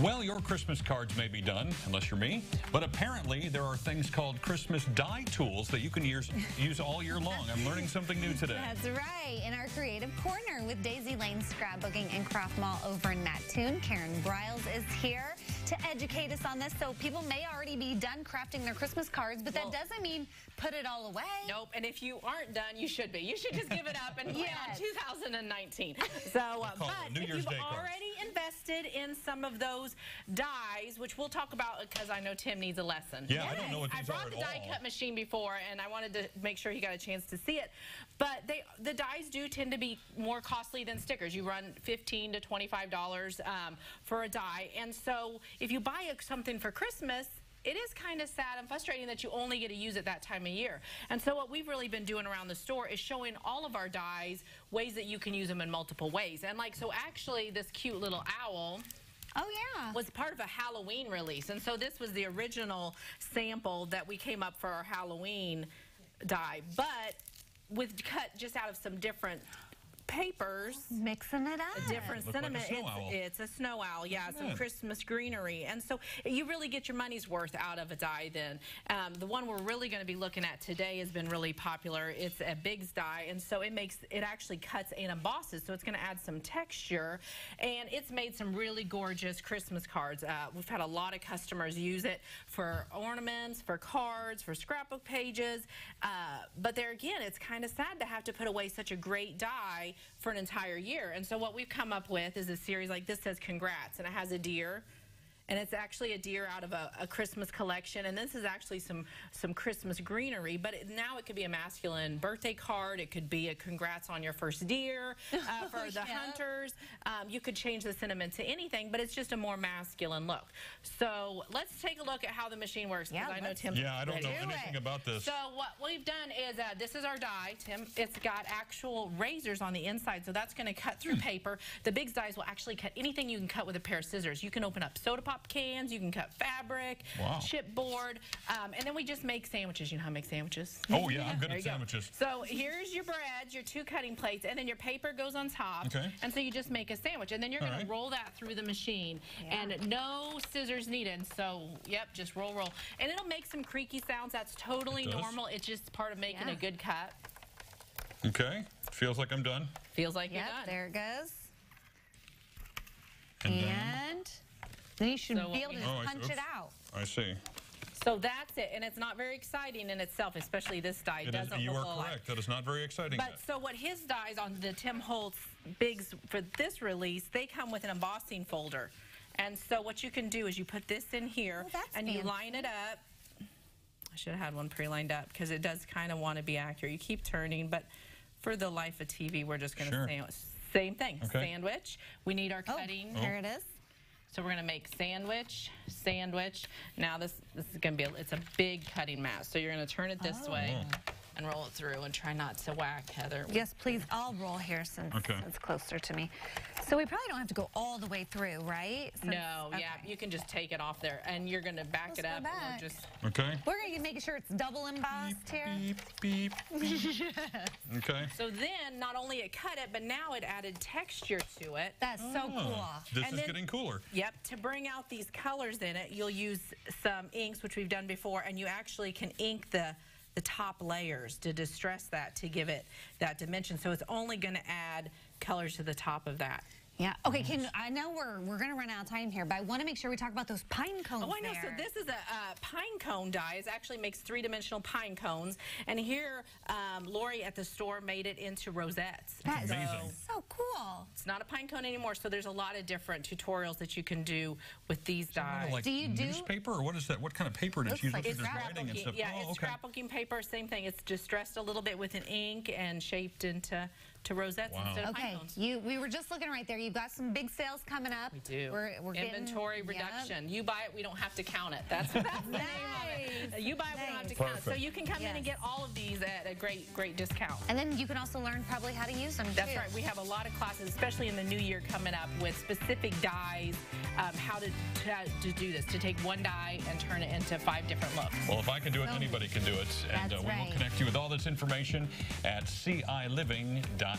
Well, your Christmas cards may be done, unless you're me, but apparently there are things called Christmas die tools that you can use all year long. I'm learning something new today. That's right. In our creative corner with Daisy Lane Scrapbooking and Craft Mall over in Mattoon, Karen Briles is here to educate us on this. So people may already be done crafting their Christmas cards, but that doesn't mean put it all away. Nope, and if you aren't done, you should be. You should just give it up and plan on 2019. So, but if you've already invested in some of those dies, which we'll talk about because I know Tim needs a lesson. Yeah, I don't know what these are at all. I brought the die cut machine before, and I wanted to make sure he got a chance to see it. But the dies do tend to be more costly than stickers. You run $15 to $25 for a die, and so if you buy something for Christmas, it is kind of sad and frustrating that you only get to use it that time of year. And so what we've really been doing around the store is showing all of our dies ways that you can use them in multiple ways. And so actually this cute little owl was part of a Halloween release. And so this was the original sample that we came up for our Halloween die, but with cut just out of some different papers, mixing it up, a different sentiment. Like it's a snow owl, yeah, some Christmas greenery, and so you really get your money's worth out of a die. Then the one we're really going to be looking at today has been really popular. It's a Biggs die, and so it actually cuts and embosses, so it's going to add some texture, and it's made some really gorgeous Christmas cards. We've had a lot of customers use it for ornaments, for cards, for scrapbook pages, but there again, it's kind of sad to have to put away such a great die for an entire year. And so what we've come up with is a series like this says congrats, and it has a deer, and it's actually a deer out of a Christmas collection, and this is actually some Christmas greenery, but now it could be a masculine birthday card, it could be a congrats on your first deer for the hunters. You could change the sentiment to anything, but it's just a more masculine look. So let's take a look at how the machine works, because I know Tim. Yeah, I don't know anything about this. So what we've done is, this is our die, Tim. It's got actual razors on the inside, so that's going to cut through paper. The Biggs dies will actually cut anything you can cut with a pair of scissors. You can open up soda pop cans, you can cut fabric, chipboard, and then we just make sandwiches. You know how to make sandwiches? Oh yeah, I'm good at sandwiches. So here's your breads, your two cutting plates, and then your paper goes on top. Okay. And so you just make a sandwich, and then you're going to roll that through the machine, and no scissors needed. So yep, just roll. And it'll make some creaky sounds. That's totally normal. It's just part of making a good cut. Okay, feels like I'm done. Feels like you're done. There it goes. And then you should be able to just punch it out. I see. So that's it, and it's not very exciting in itself, especially this die. You are correct. That is not very exciting. But so what his dies on the Tim Holtz Biggs for this release, they come with an embossing folder. And so what you can do is you put this in here, and you line it up. I should have had one pre-lined up because it does kind of want to be accurate. You keep turning, but for the life of TV, we're just going to same thing. Sandwich. We need our cutting. Here it is. So we're going to make sandwich. Now this is going to be, it's a big cutting mat. So you're going to turn it this way and roll it through, and try not to whack, Heather. Yes, please. I'll roll here since it's closer to me. So we probably don't have to go all the way through, right? No, you can just take it off there, and you're going to back it up. And we're just We're going to make sure it's double embossed here. Beep. Okay. So then, not only it cut it, but now it added texture to it. That's so cool. This is getting cooler. Yep. To bring out these colors in it, you'll use some inks, which we've done before, and you actually can ink the top layers to distress that, to give it that dimension. So it's only going to add colors to the top of that. Yeah. Okay. I know we're going to run out of time here, but I want to make sure we talk about those pine cones. Oh, I know. So this is a pine cone die. It actually makes three-dimensional pine cones, and here Lori at the store made it into rosettes. That's amazing. So cool. It's not a pine cone anymore. So there's a lot of different tutorials that you can do with these dies. Like newspaper, or what is that? What kind of paper did you use? It's scrapbooking. Yeah, it's scrapbooking paper. Same thing. It's distressed a little bit with an ink and shaped into rosettes instead of pine cones. We were just looking right there. You've got some big sales coming up. We do. We're inventory reduction. You buy it, we don't have to count it. That's the name of it. You buy it, we don't have to count it. So you can come in and get all of these at a great discount. And then you can also learn probably how to use them. That's right. We have a lot of classes, especially in the new year coming up, with specific dies, how to do this, to take one die and turn it into 5 different looks. Well, if I can do it, anybody can do it. And we will connect you with all this information at CILiving.tv.